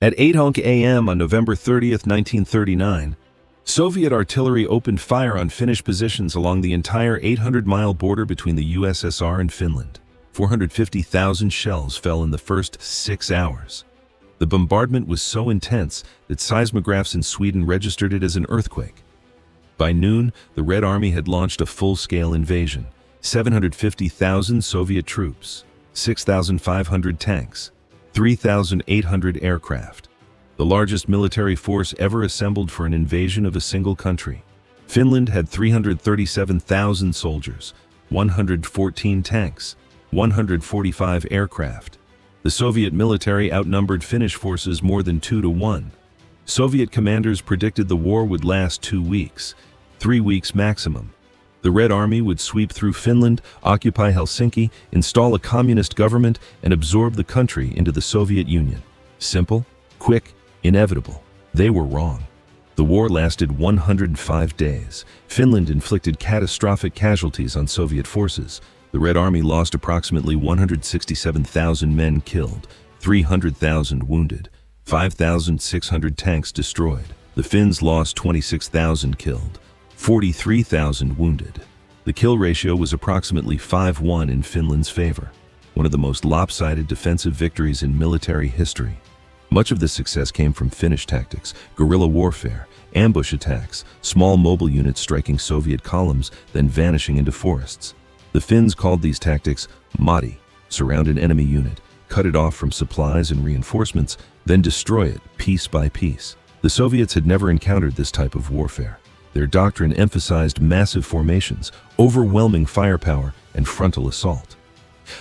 At 8 a.m. on November 30th, 1939, Soviet artillery opened fire on Finnish positions along the entire 800-mile border between the USSR and Finland. 450,000 shells fell in the first 6 hours. The bombardment was so intense that seismographs in Sweden registered it as an earthquake. By noon, the Red Army had launched a full-scale invasion. 750,000 Soviet troops, 6,500 tanks, 3,800 aircraft. The largest military force ever assembled for an invasion of a single country. Finland had 337,000 soldiers, 114 tanks, 145 aircraft. The Soviet military outnumbered Finnish forces more than 2 to 1. Soviet commanders predicted the war would last 2 weeks, 3 weeks maximum. The Red Army would sweep through Finland, occupy Helsinki, install a communist government, and absorb the country into the Soviet Union. Simple, quick, inevitable. They were wrong. The war lasted 105 days. Finland inflicted catastrophic casualties on Soviet forces. The Red Army lost approximately 167,000 men killed, 300,000 wounded, 5,600 tanks destroyed. The Finns lost 26,000 killed, 43,000 wounded. The kill ratio was approximately 5-1 in Finland's favor, one of the most lopsided defensive victories in military history. Much of this success came from Finnish tactics, guerrilla warfare, ambush attacks, small mobile units striking Soviet columns, then vanishing into forests. The Finns called these tactics mati, surround an enemy unit, cut it off from supplies and reinforcements, then destroy it piece by piece. The Soviets had never encountered this type of warfare. Their doctrine emphasized massive formations, overwhelming firepower, and frontal assault.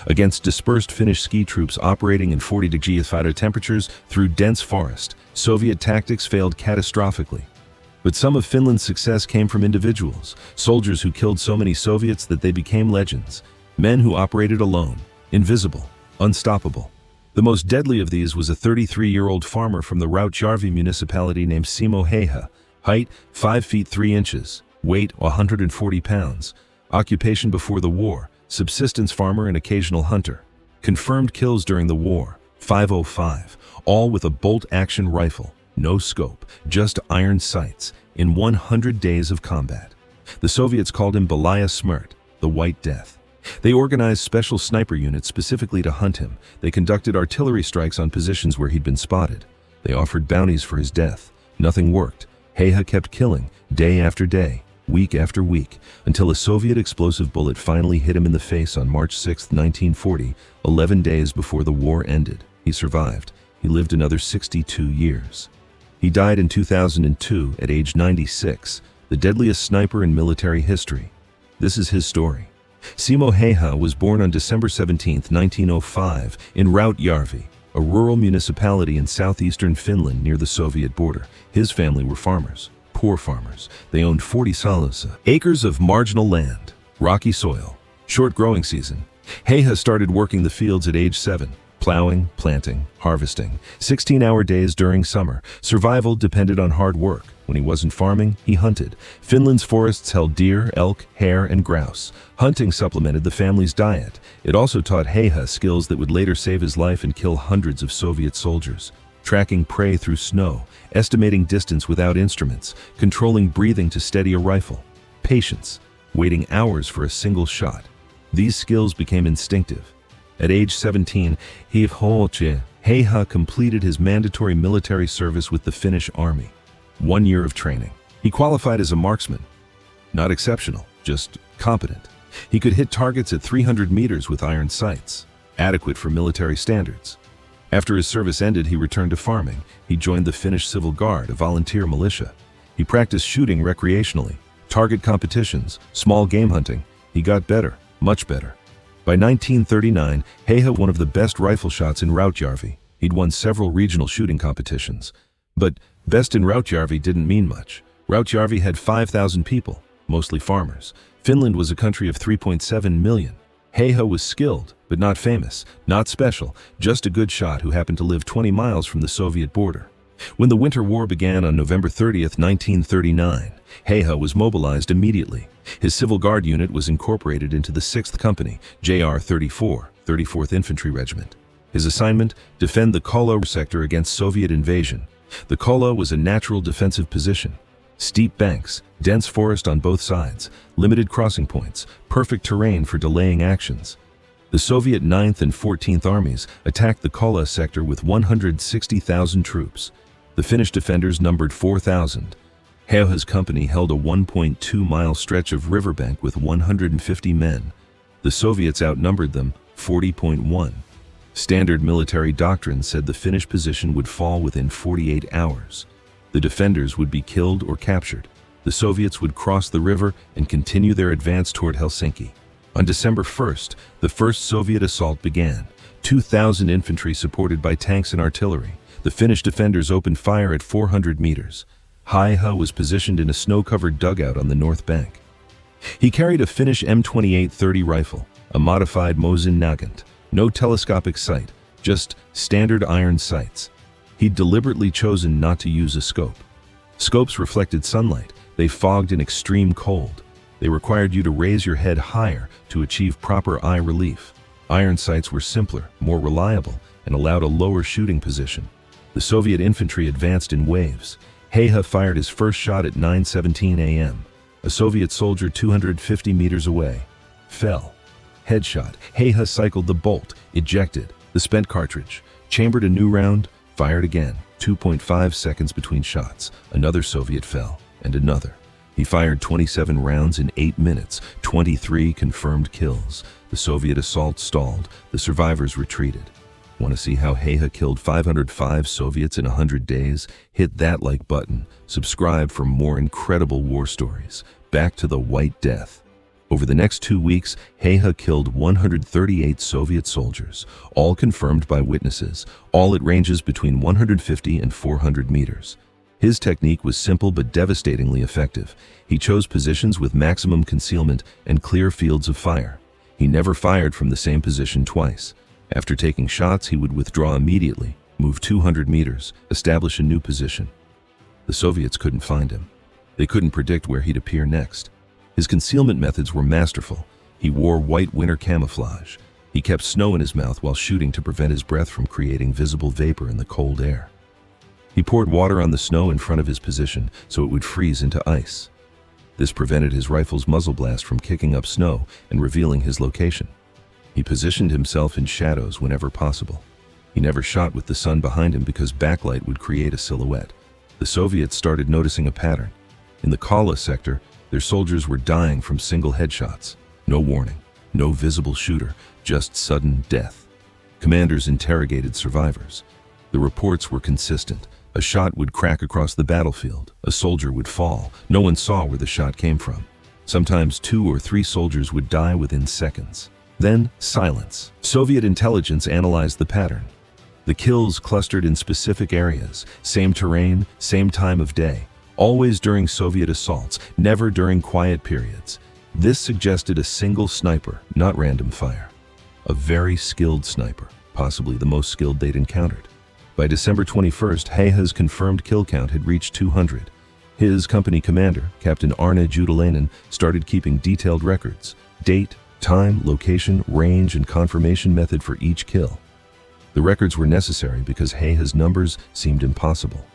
Against dispersed Finnish ski troops operating in 40-degree fire temperatures through dense forest, Soviet tactics failed catastrophically. But some of Finland's success came from individuals, soldiers who killed so many Soviets that they became legends, men who operated alone, invisible, unstoppable. The most deadly of these was a 33-year-old farmer from the Rautjärvi municipality named Simo Häyhä, height 5 feet 3 inches, weight 140 pounds, occupation before the war, subsistence farmer and occasional hunter. Confirmed kills during the war, 505, all with a bolt-action rifle, no scope, just iron sights, in 100 days of combat. The Soviets called him Belaya Smrt, the White Death. They organized special sniper units specifically to hunt him. They conducted artillery strikes on positions where he'd been spotted. They offered bounties for his death. Nothing worked. Hayha kept killing, day after day, week after week, until a Soviet explosive bullet finally hit him in the face on March 6, 1940, 11 days before the war ended. He survived. He lived another 62 years. He died in 2002 at age 96, the deadliest sniper in military history. This is his story. Simo Häyhä was born on December 17, 1905, in Rautjärvi, a rural municipality in southeastern Finland near the Soviet border. His family were farmers, poor farmers. They owned 40 salassa, acres of marginal land, rocky soil, short growing season. Hayha started working the fields at age 7, plowing, planting, harvesting, 16-hour days during summer. Survival depended on hard work. When he wasn't farming, he hunted. Finland's forests held deer, elk, hare, and grouse. Hunting supplemented the family's diet. It also taught Hayha skills that would later save his life and kill hundreds of Soviet soldiers. Tracking prey through snow, estimating distance without instruments, controlling breathing to steady a rifle. Patience, waiting hours for a single shot. These skills became instinctive. At age 17, Hayha completed his mandatory military service with the Finnish army. 1 year of training. He qualified as a marksman. Not exceptional, just competent. He could hit targets at 300 meters with iron sights, adequate for military standards. After his service ended, he returned to farming. He joined the Finnish Civil Guard, a volunteer militia. He practiced shooting recreationally, target competitions, small game hunting. He got better, much better. By 1939, Hayha was one of the best rifle shots in Rautjärvi. He'd won several regional shooting competitions. But best in Rautjärvi didn't mean much. Rautjärvi had 5,000 people, mostly farmers. Finland was a country of 3.7 million. Hayha was skilled, but not famous, not special, just a good shot who happened to live 20 miles from the Soviet border. When the Winter War began on November 30th, 1939, Hayha was mobilized immediately. His Civil Guard unit was incorporated into the 6th Company, JR 34, 34th Infantry Regiment. His assignment: defend the Kola sector against Soviet invasion. The Kola was a natural defensive position. Steep banks, dense forest on both sides, limited crossing points, perfect terrain for delaying actions. The Soviet 9th and 14th Armies attacked the Kola sector with 160,000 troops. The Finnish defenders numbered 4,000. Häyhä's company held a 1.2-mile stretch of riverbank with 150 men. The Soviets outnumbered them 40.1. Standard military doctrine said the Finnish position would fall within 48 hours. The defenders would be killed or captured. The Soviets would cross the river and continue their advance toward Helsinki. On December 1st, the first Soviet assault began. 2,000 infantry supported by tanks and artillery. The Finnish defenders opened fire at 400 meters. Hayha was positioned in a snow-covered dugout on the north bank. He carried a Finnish M28-30 rifle, a modified Mosin-Nagant. No telescopic sight, just standard iron sights. He'd deliberately chosen not to use a scope. Scopes reflected sunlight. They fogged in extreme cold. They required you to raise your head higher to achieve proper eye relief. Iron sights were simpler, more reliable, and allowed a lower shooting position. The Soviet infantry advanced in waves. Hayha fired his first shot at 9:17 a.m. A Soviet soldier 250 meters away fell. Headshot. Hayha cycled the bolt, ejected the spent cartridge, chambered a new round, fired again. 2.5 seconds between shots. Another Soviet fell, and another. He fired 27 rounds in 8 minutes, 23 confirmed kills. The Soviet assault stalled. The survivors retreated. Want to see how Hayha killed 505 Soviets in 100 days? Hit that like button. Subscribe for more incredible war stories. Back to the White Death. Over the next 2 weeks, Hayha killed 138 Soviet soldiers, all confirmed by witnesses, all at ranges between 150 and 400 meters. His technique was simple but devastatingly effective. He chose positions with maximum concealment and clear fields of fire. He never fired from the same position twice. After taking shots, he would withdraw immediately, move 200 meters, establish a new position. The Soviets couldn't find him. They couldn't predict where he'd appear next. His concealment methods were masterful. He wore white winter camouflage. He kept snow in his mouth while shooting to prevent his breath from creating visible vapor in the cold air. He poured water on the snow in front of his position so it would freeze into ice. This prevented his rifle's muzzle blast from kicking up snow and revealing his location. He positioned himself in shadows whenever possible. He never shot with the sun behind him because backlight would create a silhouette. The Soviets started noticing a pattern. In the Kola sector, their soldiers were dying from single headshots. No warning, no visible shooter, just sudden death. Commanders interrogated survivors. The reports were consistent. A shot would crack across the battlefield. A soldier would fall. No one saw where the shot came from. Sometimes 2 or 3 soldiers would die within seconds. Then, silence. Soviet intelligence analyzed the pattern. The kills clustered in specific areas, same terrain, same time of day. Always during Soviet assaults, never during quiet periods. This suggested a single sniper, not random fire. A very skilled sniper, possibly the most skilled they'd encountered. By December 21st, Hayha's confirmed kill count had reached 200. His company commander, Captain Arne Judelainen, started keeping detailed records. Date, time, location, range, and confirmation method for each kill. The records were necessary because Hayha's numbers seemed impossible.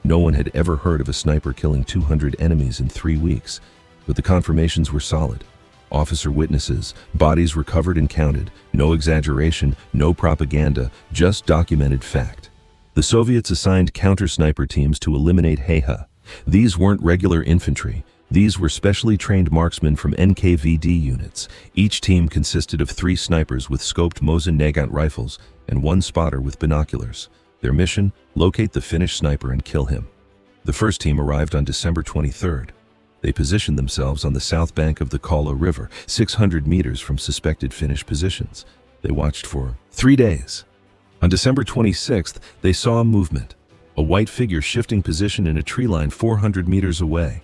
No one had ever heard of a sniper killing 200 enemies in 3 weeks, but the confirmations were solid. Officer witnesses, bodies recovered and counted, no exaggeration, no propaganda, just documented fact. The Soviets assigned counter-sniper teams to eliminate Hayha. These weren't regular infantry. These were specially trained marksmen from NKVD units. Each team consisted of 3 snipers with scoped Mosin-Nagant rifles and 1 spotter with binoculars. Their mission: locate the Finnish sniper and kill him. The first team arrived on December 23rd. They positioned themselves on the south bank of the Kola River, 600 meters from suspected Finnish positions. They watched for 3 days. On December 26th, they saw a movement. A white figure shifting position in a tree line 400 meters away.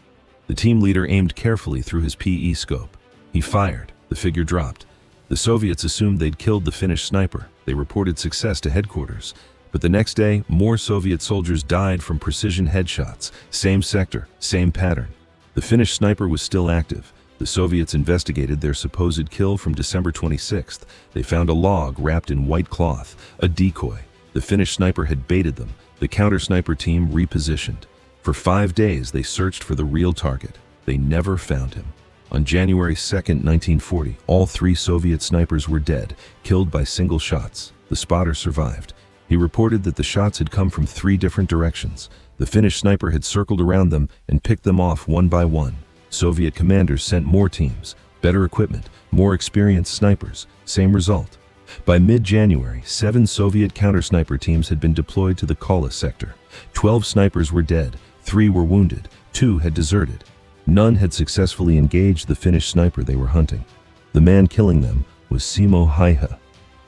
The team leader aimed carefully through his PE scope. He fired. The figure dropped. The Soviets assumed they'd killed the Finnish sniper. They reported success to headquarters. But the next day, more Soviet soldiers died from precision headshots. Same sector, same pattern. The Finnish sniper was still active. The Soviets investigated their supposed kill from December 26th. They found a log wrapped in white cloth, a decoy. The Finnish sniper had baited them. The counter-sniper team repositioned. For 5 days, they searched for the real target. They never found him. On January 2, 1940, all 3 Soviet snipers were dead, killed by single shots. The spotter survived. He reported that the shots had come from 3 different directions. The Finnish sniper had circled around them and picked them off one by one. Soviet commanders sent more teams, better equipment, more experienced snipers. Same result. By mid-January, 7 Soviet counter-sniper teams had been deployed to the Kola sector. 12 snipers were dead, 3 were wounded, 2 had deserted. None had successfully engaged the Finnish sniper they were hunting. The man killing them was Simo Häyhä.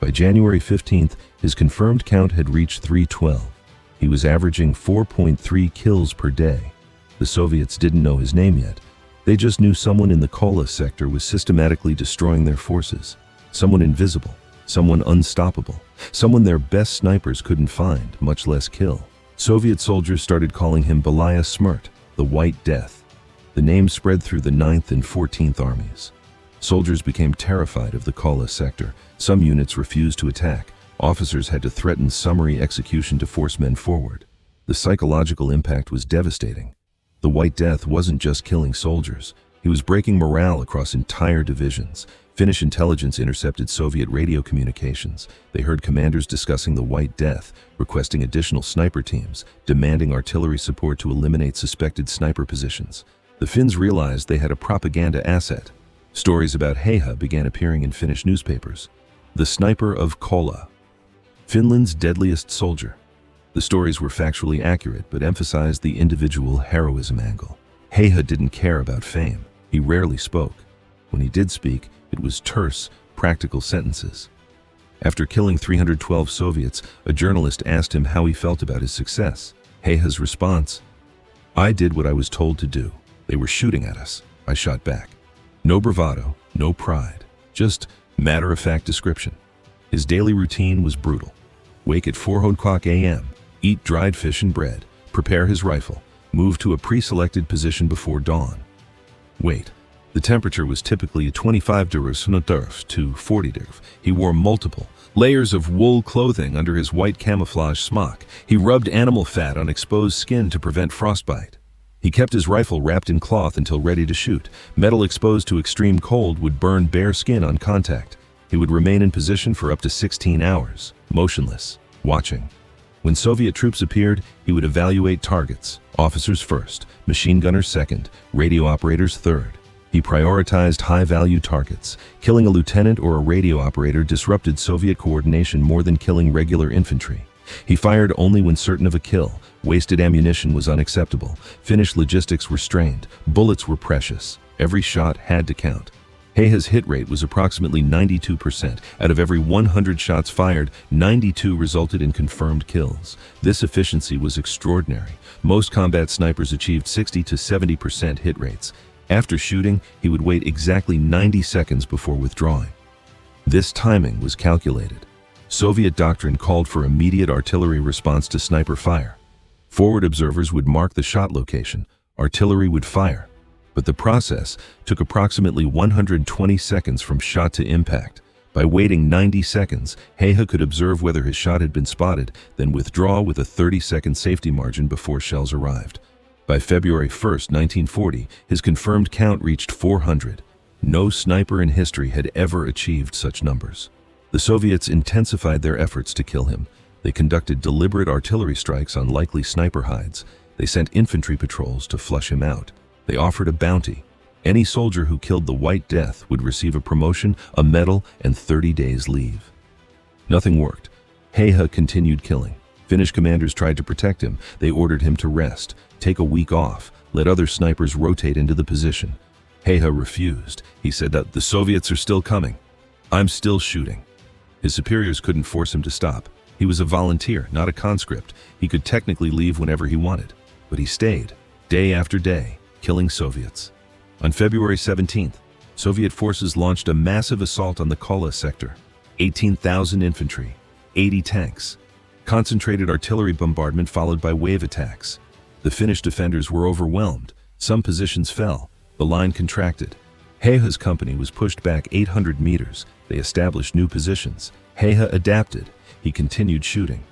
By January 15th, his confirmed count had reached 312. He was averaging 4.3 kills per day. The Soviets didn't know his name yet. They just knew someone in the Kola sector was systematically destroying their forces. Someone invisible, someone unstoppable, someone their best snipers couldn't find, much less kill. Soviet soldiers started calling him Belaya Smrt, the White Death. The name spread through the 9th and 14th armies. Soldiers became terrified of the Kola sector. Some units refused to attack. Officers had to threaten summary execution to force men forward. The psychological impact was devastating. The White Death wasn't just killing soldiers. He was breaking morale across entire divisions. Finnish intelligence intercepted Soviet radio communications. They heard commanders discussing the White Death, requesting additional sniper teams, demanding artillery support to eliminate suspected sniper positions. The Finns realized they had a propaganda asset. Stories about Hayha began appearing in Finnish newspapers. The Sniper of Kola, Finland's deadliest soldier. The stories were factually accurate but emphasized the individual heroism angle. Hayha didn't care about fame. He rarely spoke. When he did speak, it was terse, practical sentences. After killing 312 Soviets, a journalist asked him how he felt about his success. Hayha's response: "I did what I was told to do. They were shooting at us. I shot back." No bravado, no pride, just matter-of-fact description. His daily routine was brutal. Wake at 4 o'clock a.m., eat dried fish and bread, prepare his rifle, move to a pre-selected position before dawn. Wait. The temperature was typically 25 degrees to 40 degrees. He wore multiple layers of wool clothing under his white camouflage smock. He rubbed animal fat on exposed skin to prevent frostbite. He kept his rifle wrapped in cloth until ready to shoot. Metal exposed to extreme cold would burn bare skin on contact. He would remain in position for up to 16 hours, motionless, watching. When Soviet troops appeared, he would evaluate targets. Officers first, machine gunners second, radio operators third. He prioritized high-value targets. Killing a lieutenant or a radio operator disrupted Soviet coordination more than killing regular infantry. He fired only when certain of a kill. Wasted ammunition was unacceptable. Finnish logistics were strained. Bullets were precious. Every shot had to count. Hayha's hit rate was approximately 92%. Out of every 100 shots fired, 92 resulted in confirmed kills. This efficiency was extraordinary. Most combat snipers achieved 60 to 70% hit rates. After shooting, he would wait exactly 90 seconds before withdrawing. This timing was calculated. Soviet doctrine called for immediate artillery response to sniper fire. Forward observers would mark the shot location. Artillery would fire. But the process took approximately 120 seconds from shot to impact. By waiting 90 seconds, Hayha could observe whether his shot had been spotted, then withdraw with a 30-second safety margin before shells arrived. By February 1, 1940, his confirmed count reached 400. No sniper in history had ever achieved such numbers. The Soviets intensified their efforts to kill him. They conducted deliberate artillery strikes on likely sniper hides. They sent infantry patrols to flush him out. They offered a bounty. Any soldier who killed the White Death would receive a promotion, a medal, and 30 days leave. Nothing worked. Hayha continued killing. Finnish commanders tried to protect him. They ordered him to rest, take a week off, let other snipers rotate into the position. Hayha refused. He said that the Soviets are still coming. I'm still shooting. His superiors couldn't force him to stop. He was a volunteer, not a conscript. He could technically leave whenever he wanted. But he stayed, day after day, killing Soviets. On February 17th, Soviet forces launched a massive assault on the Kola sector. 18,000 infantry, 80 tanks. Concentrated artillery bombardment followed by wave attacks. The Finnish defenders were overwhelmed. Some positions fell. The line contracted. Hayha's company was pushed back 800 meters. They established new positions. Hayha adapted. He continued shooting.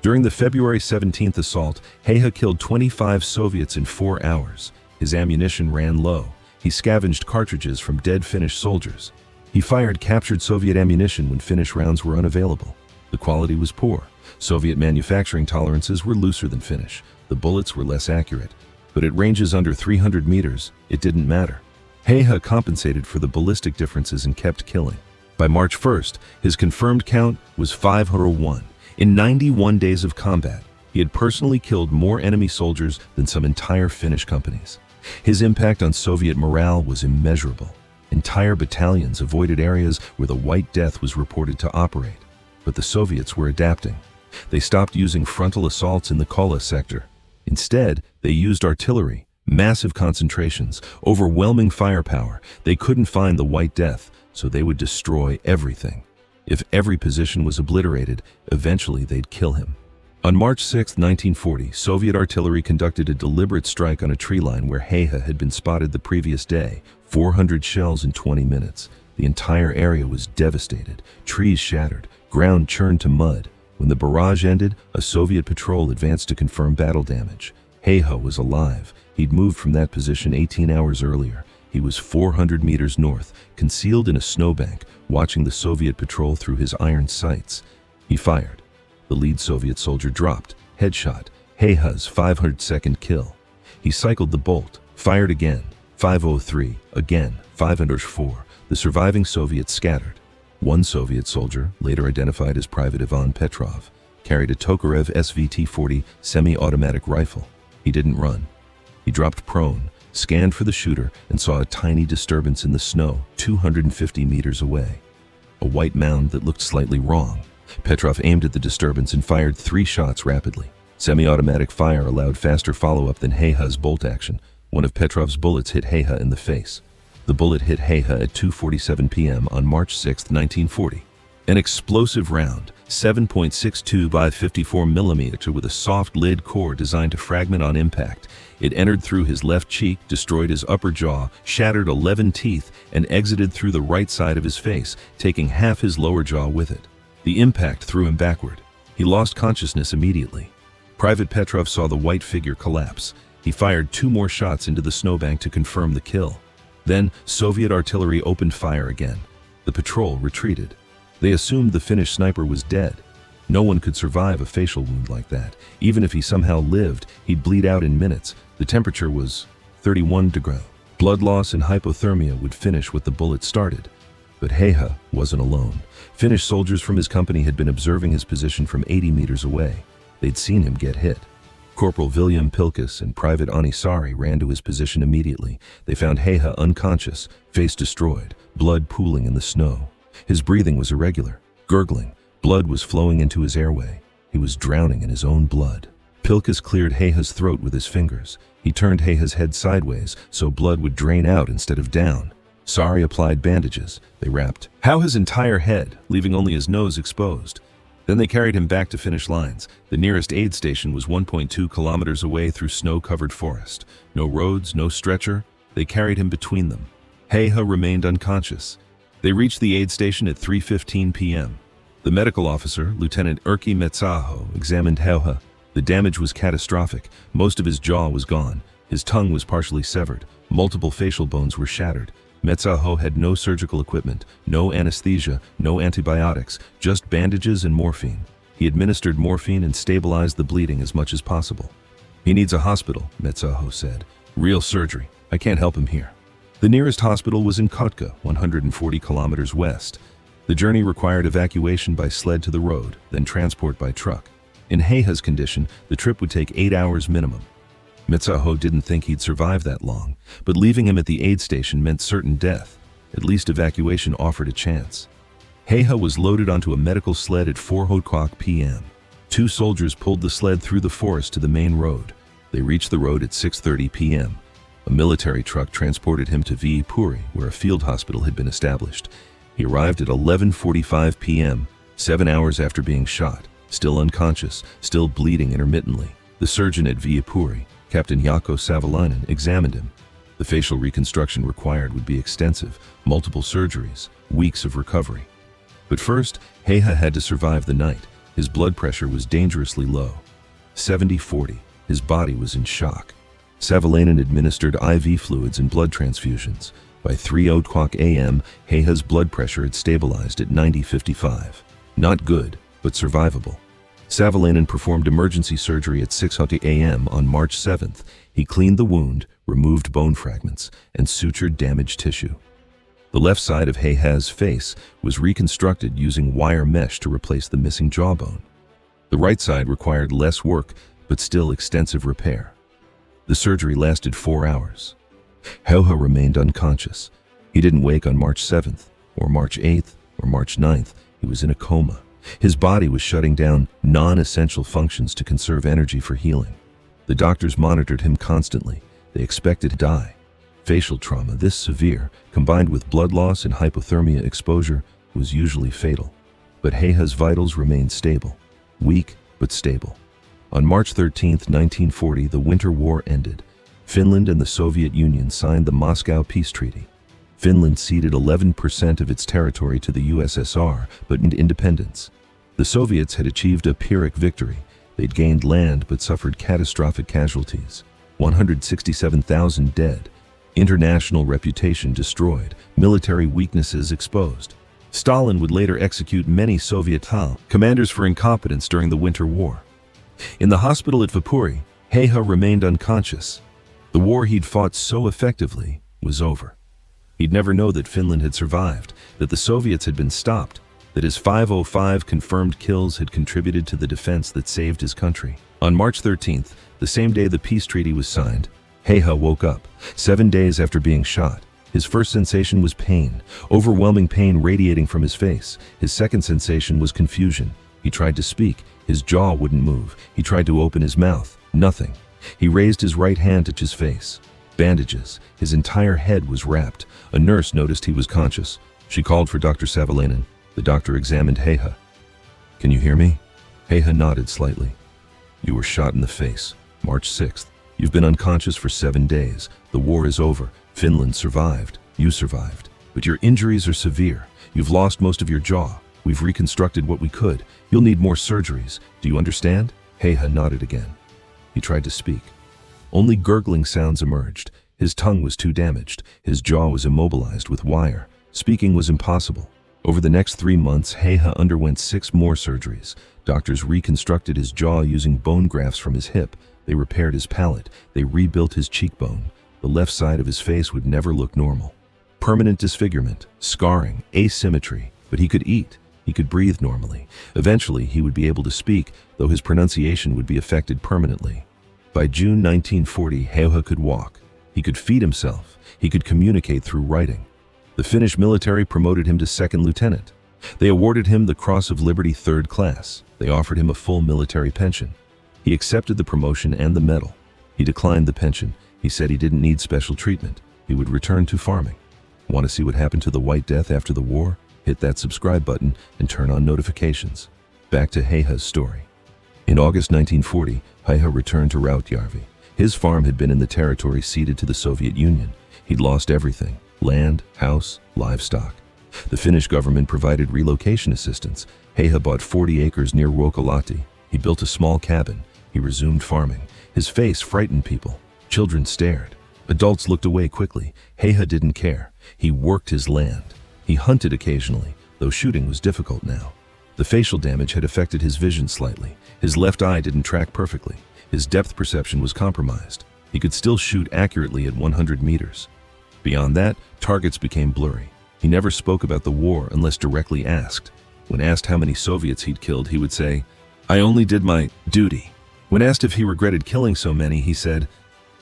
During the February 17th assault, Hayha killed 25 Soviets in 4 hours. His ammunition ran low. He scavenged cartridges from dead Finnish soldiers. He fired captured Soviet ammunition when Finnish rounds were unavailable. The quality was poor. Soviet manufacturing tolerances were looser than Finnish. The bullets were less accurate. But at ranges under 300 meters, it didn't matter. Hayha compensated for the ballistic differences and kept killing. By March 1st, his confirmed count was 501. In 91 days of combat, he had personally killed more enemy soldiers than some entire Finnish companies. His impact on Soviet morale was immeasurable. Entire battalions avoided areas where the White Death was reported to operate. But the Soviets were adapting. They stopped using frontal assaults in the Kola sector. Instead, they used artillery, massive concentrations, overwhelming firepower. They couldn't find the White Death, so they would destroy everything. If every position was obliterated, eventually they'd kill him. On March 6, 1940, Soviet artillery conducted a deliberate strike on a tree line where Hayha had been spotted the previous day. 400 shells in 20 minutes. The entire area was devastated. Trees shattered. Ground churned to mud. When the barrage ended, a Soviet patrol advanced to confirm battle damage. Hayha was alive. He'd moved from that position 18 hours earlier. He was 400 meters north, concealed in a snowbank, watching the Soviet patrol through his iron sights. He fired. The lead Soviet soldier dropped. Headshot. Hayha's 502nd kill. He cycled the bolt. Fired again. 503. Again. 504. The surviving Soviets scattered. One Soviet soldier, later identified as Private Ivan Petrov, carried a Tokarev SVT-40 semi-automatic rifle. He didn't run. He dropped prone, scanned for the shooter, and saw a tiny disturbance in the snow 250 meters away. A white mound that looked slightly wrong. Petrov aimed at the disturbance and fired 3 shots rapidly. Semi-automatic fire allowed faster follow-up than Hayha's bolt action. One of Petrov's bullets hit Hayha in the face. The bullet hit Hayha at 2:47 p.m. on March 6, 1940. An explosive round, 7.62 by 54 mm with a soft lid core designed to fragment on impact. It entered through his left cheek, destroyed his upper jaw, shattered 11 teeth, and exited through the right side of his face, taking half his lower jaw with it. The impact threw him backward. He lost consciousness immediately. Private Petrov saw the white figure collapse. He fired 2 more shots into the snowbank to confirm the kill. Then, Soviet artillery opened fire again. The patrol retreated. They assumed the Finnish sniper was dead. No one could survive a facial wound like that. Even if he somehow lived, he'd bleed out in minutes. The temperature was 31 degrees. Blood loss and hypothermia would finish what the bullet started. But Hayha wasn't alone. Finnish soldiers from his company had been observing his position from 80 meters away. They'd seen him get hit. Corporal William Pilkus and Private Anisari ran to his position immediately. They found Hayha unconscious, face destroyed, blood pooling in the snow. His breathing was irregular, gurgling. Blood was flowing into his airway. He was drowning in his own blood. Pilkus cleared Hayha's throat with his fingers. He turned Hayha's head sideways so blood would drain out instead of down. Sari applied bandages. They wrapped Hayha's entire head, leaving only his nose exposed. Then they carried him back to Finnish lines. The nearest aid station was 1.2 kilometers away through snow-covered forest. No roads, no stretcher. They carried him between them. Hayha remained unconscious. They reached the aid station at 3:15 p.m. The medical officer, Lieutenant Erkki Metsäaho, examined Hayha. The damage was catastrophic. Most of his jaw was gone. His tongue was partially severed. Multiple facial bones were shattered. Metsäaho had no surgical equipment, no anesthesia, no antibiotics, just bandages and morphine. He administered morphine and stabilized the bleeding as much as possible. "He needs a hospital," Metsäaho said. "Real surgery. I can't help him here." The nearest hospital was in Kotka, 140 kilometers west. The journey required evacuation by sled to the road, then transport by truck. In Hayha's condition, the trip would take 8 hours minimum. Metsäaho didn't think he'd survive that long, but leaving him at the aid station meant certain death. At least evacuation offered a chance. Hayha was loaded onto a medical sled at 4:00 p.m. 2 soldiers pulled the sled through the forest to the main road. They reached the road at 6:30 p.m. A military truck transported him to Viipuri, where a field hospital had been established. He arrived at 11:45 p.m., 7 hours after being shot, still unconscious, still bleeding intermittently. The surgeon at Viipuri, Captain Jaakko Savalainen, examined him. The facial reconstruction required would be extensive, multiple surgeries, weeks of recovery. But first, Hayha had to survive the night. His blood pressure was dangerously low. 70/40. His body was in shock. Savalainen administered IV fluids and blood transfusions. By 3:00 a.m., Hayha's blood pressure had stabilized at 90/55. Not good, but survivable. Savalainen performed emergency surgery at 6:00 a.m. on March 7th. He cleaned the wound, removed bone fragments, and sutured damaged tissue. The left side of Hayha's face was reconstructed using wire mesh to replace the missing jawbone. The right side required less work, but still extensive repair. The surgery lasted 4 hours. Häyhä remained unconscious. He didn't wake on March 7th, or March 8th, or March 9th. He was in a coma. His body was shutting down non-essential functions to conserve energy for healing. The doctors monitored him constantly. They expected to die. Facial trauma this severe, combined with blood loss and hypothermia exposure, was usually fatal. But Hayha's vitals remained stable. Weak, but stable. On March 13, 1940, the Winter War ended. Finland and the Soviet Union signed the Moscow Peace Treaty. Finland ceded 11% of its territory to the USSR, but in independence. The Soviets had achieved a Pyrrhic victory. They'd gained land but suffered catastrophic casualties. 167,000 dead. International reputation destroyed. Military weaknesses exposed. Stalin would later execute many Soviet commanders for incompetence during the Winter War. In the hospital at Viipuri, Hayhä remained unconscious. The war he'd fought so effectively was over. He'd never know that Finland had survived, that the Soviets had been stopped, that his 505 confirmed kills had contributed to the defense that saved his country. On March 13th, the same day the peace treaty was signed, Hayhä woke up, 7 days after being shot. His first sensation was pain, overwhelming pain radiating from his face. His second sensation was confusion. He tried to speak. His jaw wouldn't move. He tried to open his mouth. Nothing. He raised his right hand to his face. Bandages. His entire head was wrapped. A nurse noticed he was conscious. She called for Dr. Savalainen. The doctor examined Hayhä. "Can you hear me?" Hayhä nodded slightly. "You were shot in the face. March 6th. You've been unconscious for 7 days. The war is over. Finland survived. You survived. But your injuries are severe. You've lost most of your jaw. We've reconstructed what we could. You'll need more surgeries. Do you understand?" Hayhä nodded again. He tried to speak. Only gurgling sounds emerged. His tongue was too damaged. His jaw was immobilized with wire. Speaking was impossible. Over the next 3 months, Hayhä underwent 6 more surgeries. Doctors reconstructed his jaw using bone grafts from his hip. They repaired his palate. They rebuilt his cheekbone. The left side of his face would never look normal. Permanent disfigurement, scarring, asymmetry. But he could eat. He could breathe normally. Eventually, he would be able to speak, though his pronunciation would be affected permanently. By June 1940, Hayhä could walk. He could feed himself. He could communicate through writing. The Finnish military promoted him to second lieutenant. They awarded him the Cross of Liberty 3rd class. They offered him a full military pension. He accepted the promotion and the medal. He declined the pension. He said he didn't need special treatment. He would return to farming. Want to see what happened to the White Death after the war? Hit that subscribe button and turn on notifications. Back to Hayhä's story. In August 1940, Hayhä returned to Rautjärvi. His farm had been in the territory ceded to the Soviet Union. He'd lost everything: land, house, livestock. The Finnish government provided relocation assistance. Hayhä bought 40 acres near Ruokolahti. He built a small cabin. He resumed farming. His face frightened people. Children stared. Adults looked away quickly. Hayhä didn't care. He worked his land. He hunted occasionally, though shooting was difficult now. The facial damage had affected his vision slightly. His left eye didn't track perfectly. His depth perception was compromised. He could still shoot accurately at 100 meters. Beyond that, targets became blurry. He never spoke about the war unless directly asked. When asked how many Soviets he'd killed, he would say, "I only did my duty." When asked if he regretted killing so many, he said,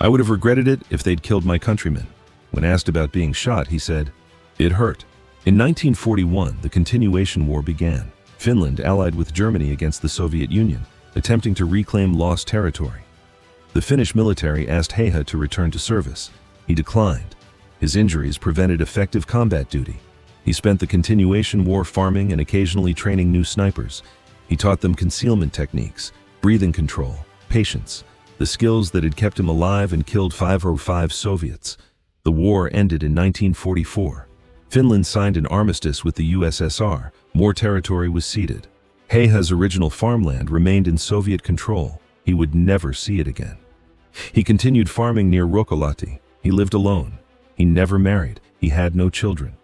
"I would have regretted it if they'd killed my countrymen." When asked about being shot, he said, "It hurt." In 1941, the Continuation War began. Finland allied with Germany against the Soviet Union, attempting to reclaim lost territory. The Finnish military asked Hayhä to return to service. He declined. His injuries prevented effective combat duty. He spent the Continuation War farming and occasionally training new snipers. He taught them concealment techniques, breathing control, patience, the skills that had kept him alive and killed 505 Soviets. The war ended in 1944. Finland signed an armistice with the USSR. More territory was ceded. Hayha's original farmland remained in Soviet control. He would never see it again. He continued farming near Ruokolahti. He lived alone. He never married. He had no children.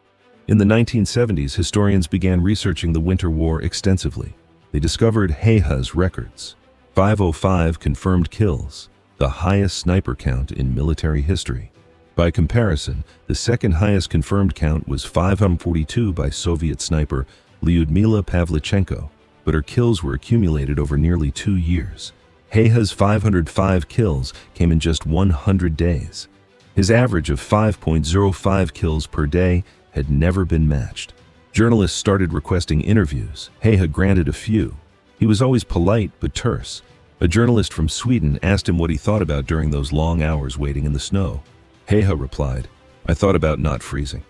In the 1970s, historians began researching the Winter War extensively. They discovered Hayha's records. 505 confirmed kills, the highest sniper count in military history. By comparison, the second highest confirmed count was 542 by Soviet sniper Lyudmila Pavlichenko, but her kills were accumulated over nearly 2 years. Hayha's 505 kills came in just 100 days. His average of 5.05 kills per day had never been matched. Journalists started requesting interviews. Hayha granted a few. He was always polite but terse. A journalist from Sweden asked him what he thought about during those long hours waiting in the snow. Hayha replied, "I thought about not freezing."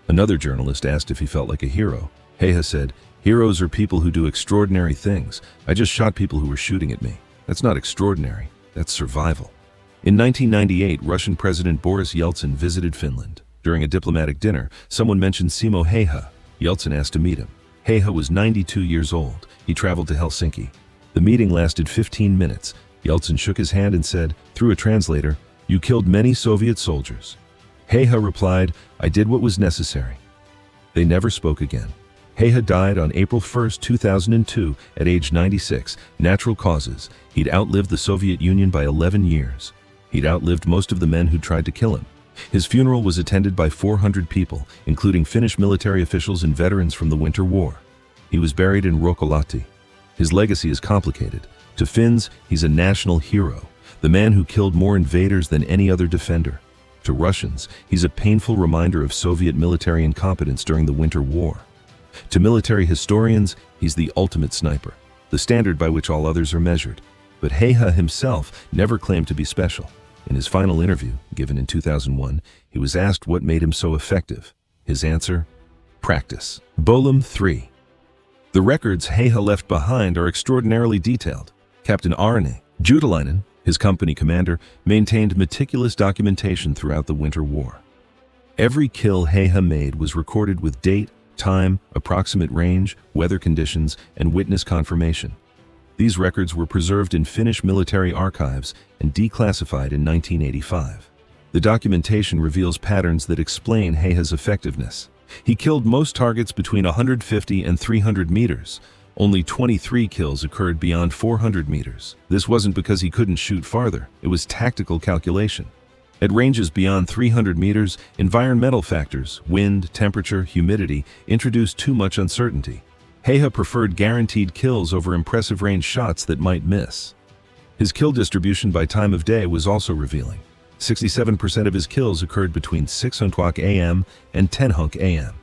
Another journalist asked if he felt like a hero. Hayha said, "Heroes are people who do extraordinary things. I just shot people who were shooting at me. That's not extraordinary. That's survival." In 1998, Russian President Boris Yeltsin visited Finland. During a diplomatic dinner, someone mentioned Simo Häyhä. Yeltsin asked to meet him. Häyhä was 92 years old. He traveled to Helsinki. The meeting lasted 15 minutes. Yeltsin shook his hand and said, through a translator, "You killed many Soviet soldiers." Häyhä replied, "I did what was necessary." They never spoke again. Häyhä died on April 1, 2002, at age 96, natural causes. He'd outlived the Soviet Union by 11 years. He'd outlived most of the men who tried to kill him. His funeral was attended by 400 people, including Finnish military officials and veterans from the Winter War. He was buried in Ruokolahti. His legacy is complicated. To Finns, he's a national hero, the man who killed more invaders than any other defender. To Russians, he's a painful reminder of Soviet military incompetence during the Winter War. To military historians, he's the ultimate sniper, the standard by which all others are measured. But Häyhä himself never claimed to be special. In his final interview, given in 2001, he was asked what made him so effective. His answer? Practice. Volume 3. The records Häyhä left behind are extraordinarily detailed. Captain Arne Jutalainen, his company commander, maintained meticulous documentation throughout the Winter War. Every kill Häyhä made was recorded with date, time, approximate range, weather conditions, and witness confirmation. These records were preserved in Finnish military archives and declassified in 1985. The documentation reveals patterns that explain Häyhä's effectiveness. He killed most targets between 150 and 300 meters. Only 23 kills occurred beyond 400 meters. This wasn't because he couldn't shoot farther. It was tactical calculation. At ranges beyond 300 meters, environmental factors, wind, temperature, humidity, introduced too much uncertainty. Häyhä preferred guaranteed kills over impressive range shots that might miss. His kill distribution by time of day was also revealing. 67% of his kills occurred between 6:00 a.m. and 10:00 a.m.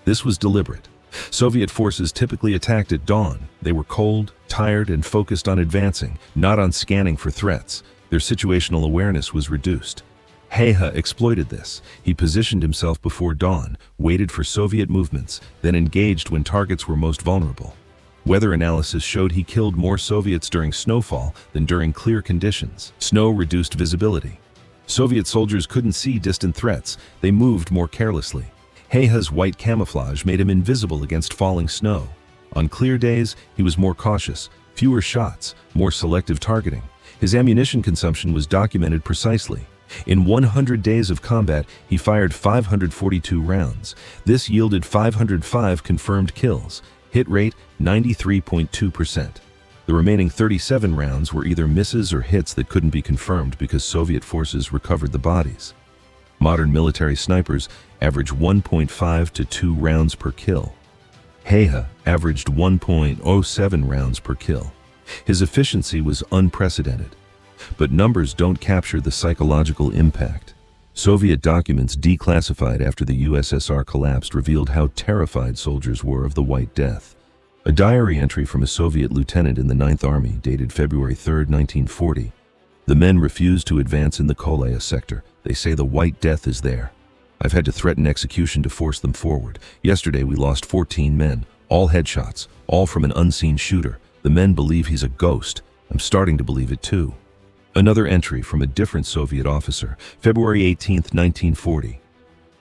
This was deliberate. Soviet forces typically attacked at dawn. They were cold, tired, and focused on advancing, not on scanning for threats. Their situational awareness was reduced. Häyhä exploited this. He positioned himself before dawn, waited for Soviet movements, then engaged when targets were most vulnerable. Weather analysis showed he killed more Soviets during snowfall than during clear conditions. Snow reduced visibility. Soviet soldiers couldn't see distant threats. They moved more carelessly. Häyhä's white camouflage made him invisible against falling snow. On clear days, he was more cautious, fewer shots, more selective targeting. His ammunition consumption was documented precisely. In 100 days of combat, he fired 542 rounds. This yielded 505 confirmed kills. Hit rate 93.2%. The remaining 37 rounds were either misses or hits that couldn't be confirmed because Soviet forces recovered the bodies. Modern military snipers average 1.5 to 2 rounds per kill. Häyhä averaged 1.07 rounds per kill. His efficiency was unprecedented. But numbers don't capture the psychological impact. Soviet documents declassified after the USSR collapsed revealed how terrified soldiers were of the White Death. A diary entry from a Soviet lieutenant in the 9th Army dated February 3, 1940. The men refused to advance in the Koleya sector. They say the White Death is there. I've had to threaten execution to force them forward. Yesterday we lost 14 men, all headshots, all from an unseen shooter. The men believe he's a ghost. I'm starting to believe it too. Another entry from a different Soviet officer, February 18, 1940.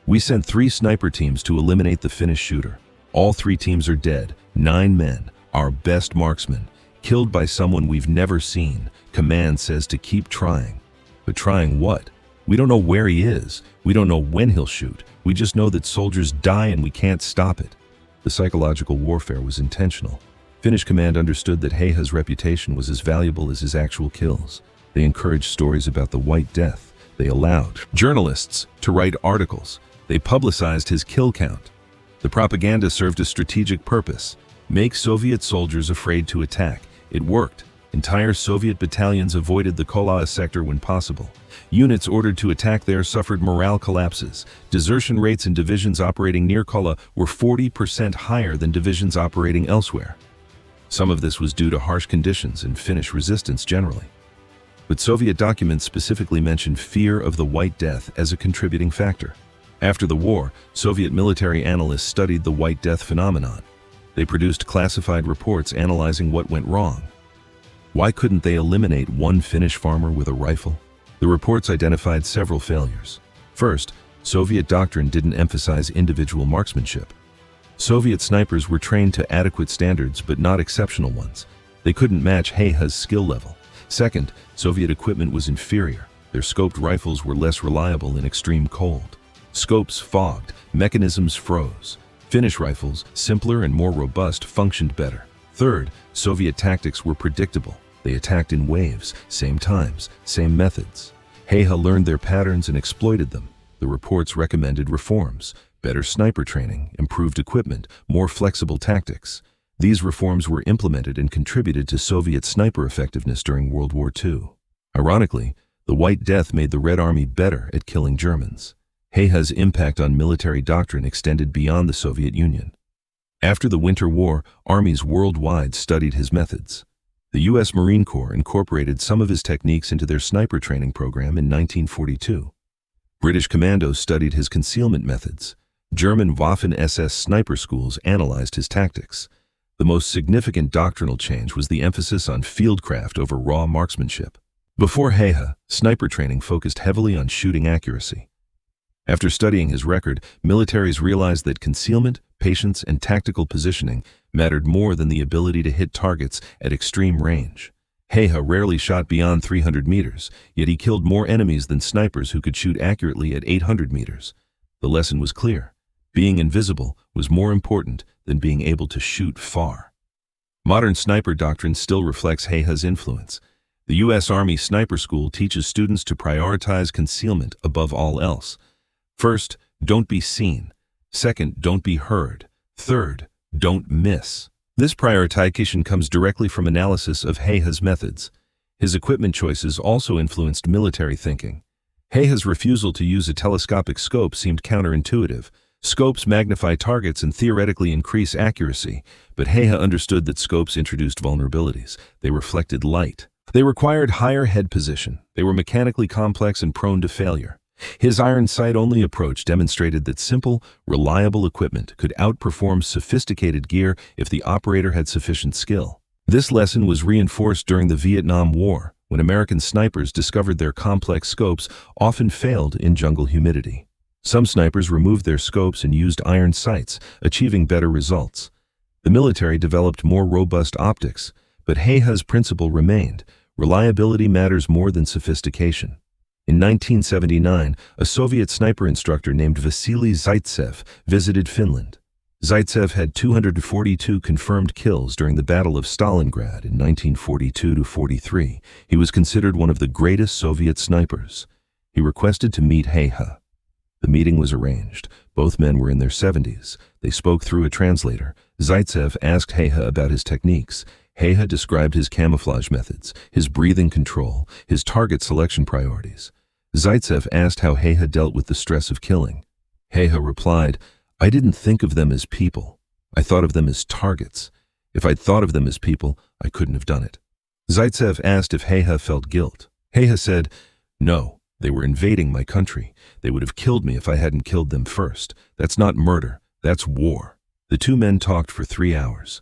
We sent 3 sniper teams to eliminate the Finnish shooter. All 3 teams are dead, 9 men, our best marksmen, killed by someone we've never seen. Command says to keep trying. But trying what? We don't know where he is. We don't know when he'll shoot. We just know that soldiers die and we can't stop it. The psychological warfare was intentional. Finnish command understood that Hayha's reputation was as valuable as his actual kills. They encouraged stories about the White Death. They allowed journalists to write articles. They publicized his kill count. The propaganda served a strategic purpose: make Soviet soldiers afraid to attack. It worked. Entire Soviet battalions avoided the Kola sector when possible. Units ordered to attack there suffered morale collapses. Desertion rates in divisions operating near Kola were 40% higher than divisions operating elsewhere. Some of this was due to harsh conditions and Finnish resistance generally. But Soviet documents specifically mentioned fear of the White Death as a contributing factor. After the war, Soviet military analysts studied the White Death phenomenon. They produced classified reports analyzing what went wrong. Why couldn't they eliminate one Finnish farmer with a rifle? The reports identified several failures. First, Soviet doctrine didn't emphasize individual marksmanship. Soviet snipers were trained to adequate standards but not exceptional ones. They couldn't match Hayha's skill level. Second, Soviet equipment was inferior. Their scoped rifles were less reliable in extreme cold. Scopes fogged, mechanisms froze. Finnish rifles, simpler and more robust, functioned better. Third, Soviet tactics were predictable. They attacked in waves, same times, same methods. Hayha learned their patterns and exploited them. The reports recommended reforms: better sniper training, improved equipment, more flexible tactics. These reforms were implemented and contributed to Soviet sniper effectiveness during World War II. Ironically, the White Death made the Red Army better at killing Germans. Hayha's impact on military doctrine extended beyond the Soviet Union. After the Winter War, armies worldwide studied his methods. The U.S. Marine Corps incorporated some of his techniques into their sniper training program in 1942. British commandos studied his concealment methods. German Waffen-SS sniper schools analyzed his tactics. The most significant doctrinal change was the emphasis on fieldcraft over raw marksmanship. Before Hayha, sniper training focused heavily on shooting accuracy. After studying his record, militaries realized that concealment, patience, and tactical positioning mattered more than the ability to hit targets at extreme range. Hayha rarely shot beyond 300 meters, yet he killed more enemies than snipers who could shoot accurately at 800 meters. The lesson was clear: being invisible was more important than being able to shoot far. Modern sniper doctrine still reflects Hayha's influence. The U.S. Army Sniper School teaches students to prioritize concealment above all else. First, don't be seen. Second, don't be heard. Third, don't miss. This prioritization comes directly from analysis of Hayha's methods. His equipment choices also influenced military thinking. Hayha's refusal to use a telescopic scope seemed counterintuitive. Scopes magnify targets and theoretically increase accuracy, but Hayha understood that scopes introduced vulnerabilities. They reflected light. They required higher head position. They were mechanically complex and prone to failure. His iron sight-only approach demonstrated that simple, reliable equipment could outperform sophisticated gear if the operator had sufficient skill. This lesson was reinforced during the Vietnam War, when American snipers discovered their complex scopes often failed in jungle humidity. Some snipers removed their scopes and used iron sights, achieving better results. The military developed more robust optics, but Hayha's principle remained: reliability matters more than sophistication. In 1979, a Soviet sniper instructor named Vasily Zaitsev visited Finland. Zaitsev had 242 confirmed kills during the Battle of Stalingrad in 1942-43. He was considered one of the greatest Soviet snipers. He requested to meet Hayha. The meeting was arranged. Both men were in their 70s. They spoke through a translator. Zaitsev asked Hayha about his techniques. Hayha described his camouflage methods, his breathing control, his target selection priorities. Zaitsev asked how Hayha dealt with the stress of killing. Hayha replied, "I didn't think of them as people. I thought of them as targets. If I'd thought of them as people, I couldn't have done it." Zaitsev asked if Hayha felt guilt. Hayha said, "No, they were invading my country. They would have killed me if I hadn't killed them first. That's not murder, that's war." The two men talked for 3 hours.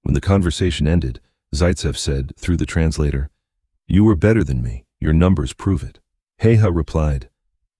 When the conversation ended, Zaitsev said, through the translator, "You were better than me. Your numbers prove it. Hayha replied,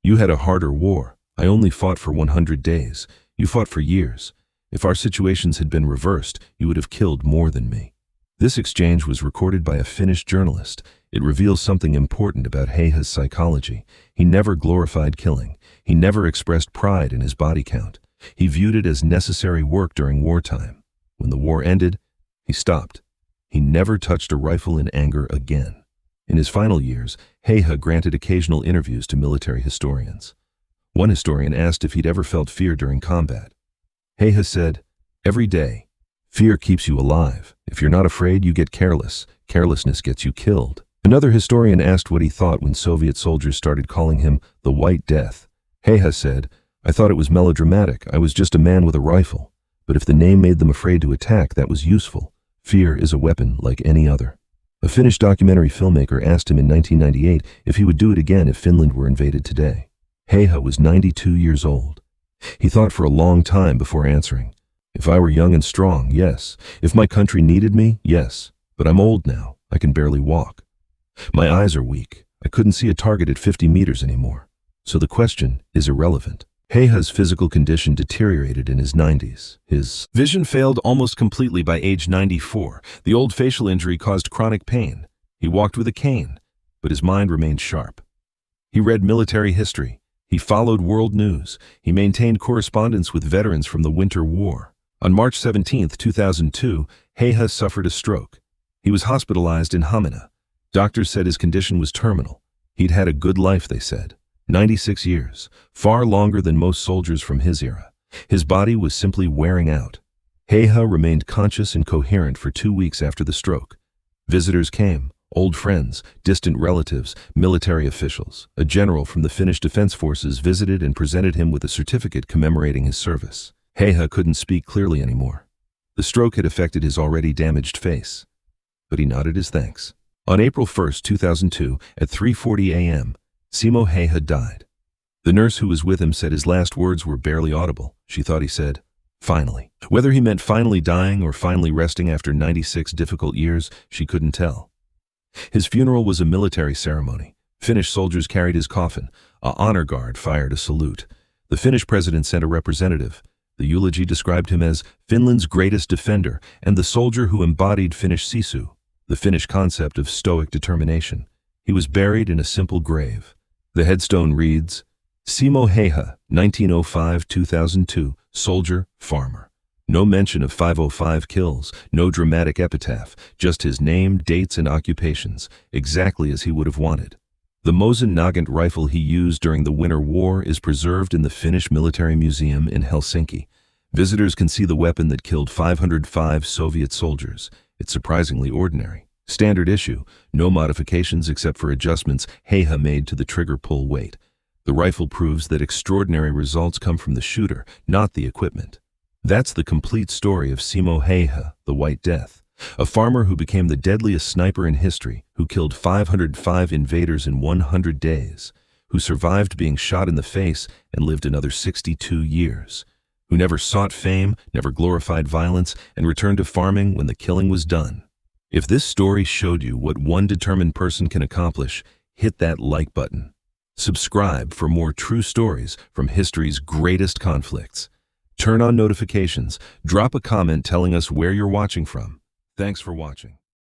You had a harder war. I only fought for 100 days. You fought for years. If our situations had been reversed, you would have killed more than me. This exchange was recorded by a Finnish journalist. It reveals something important about Hayha's psychology. He never glorified killing. He never expressed pride in his body count. He viewed it as necessary work during wartime. When the war ended, he stopped. He never touched a rifle in anger again. In his final years, Hayha granted occasional interviews to military historians. One historian asked if he'd ever felt fear during combat. Hayha said, Every day, fear keeps you alive. If you're not afraid, you get careless. Carelessness gets you killed. Another historian asked what he thought when Soviet soldiers started calling him the White Death. Hayha said, I thought it was melodramatic. I was just a man with a rifle. But if the name made them afraid to attack, that was useful. Fear is a weapon like any other. A Finnish documentary filmmaker asked him in 1998 if he would do it again if Finland were invaded today. Hayha was 92 years old. He thought for a long time before answering. If I were young and strong, yes. If my country needed me, yes. But I'm old now. I can barely walk. My eyes are weak. I couldn't see a target at 50 meters anymore. So the question is irrelevant. Hayha's physical condition deteriorated in his 90s. His vision failed almost completely by age 94. The old facial injury caused chronic pain. He walked with a cane, but his mind remained sharp. He read military history. He followed world news. He maintained correspondence with veterans from the Winter War. On March 17, 2002, Hayha suffered a stroke. He was hospitalized in Hamina. Doctors said his condition was terminal. He'd had a good life, they said. 96 years, far longer than most soldiers from his era. His body was simply wearing out. Hayha remained conscious and coherent for 2 weeks after the stroke. Visitors came, old friends, distant relatives, military officials. A general from the Finnish Defense Forces visited and presented him with a certificate commemorating his service. Hayha couldn't speak clearly anymore. The stroke had affected his already damaged face. But he nodded his thanks. On April 1, 2002, at 3:40 a.m., Simo Häyhä died. The nurse who was with him said his last words were barely audible. She thought he said, finally. Whether he meant finally dying or finally resting after 96 difficult years, she couldn't tell. His funeral was a military ceremony. Finnish soldiers carried his coffin. A honor guard fired a salute. The Finnish president sent a representative. The eulogy described him as Finland's greatest defender and the soldier who embodied Finnish sisu, the Finnish concept of stoic determination. He was buried in a simple grave. The headstone reads, Simo Häyhä, 1905-2002, soldier, farmer. No mention of 505 kills, no dramatic epitaph, just his name, dates, and occupations, exactly as he would have wanted. The Mosin-Nagant rifle he used during the Winter War is preserved in the Finnish Military Museum in Helsinki. Visitors can see the weapon that killed 505 Soviet soldiers. It's surprisingly ordinary. Standard issue, no modifications except for adjustments Hayha made to the trigger pull weight. The rifle proves that extraordinary results come from the shooter, not the equipment. That's the complete story of Simo Häyhä, the White Death, a farmer who became the deadliest sniper in history, who killed 505 invaders in 100 days, who survived being shot in the face and lived another 62 years, who never sought fame, never glorified violence, and returned to farming when the killing was done. If this story showed you what one determined person can accomplish, hit that like button. Subscribe for more true stories from history's greatest conflicts. Turn on notifications. Drop a comment telling us where you're watching from. Thanks for watching.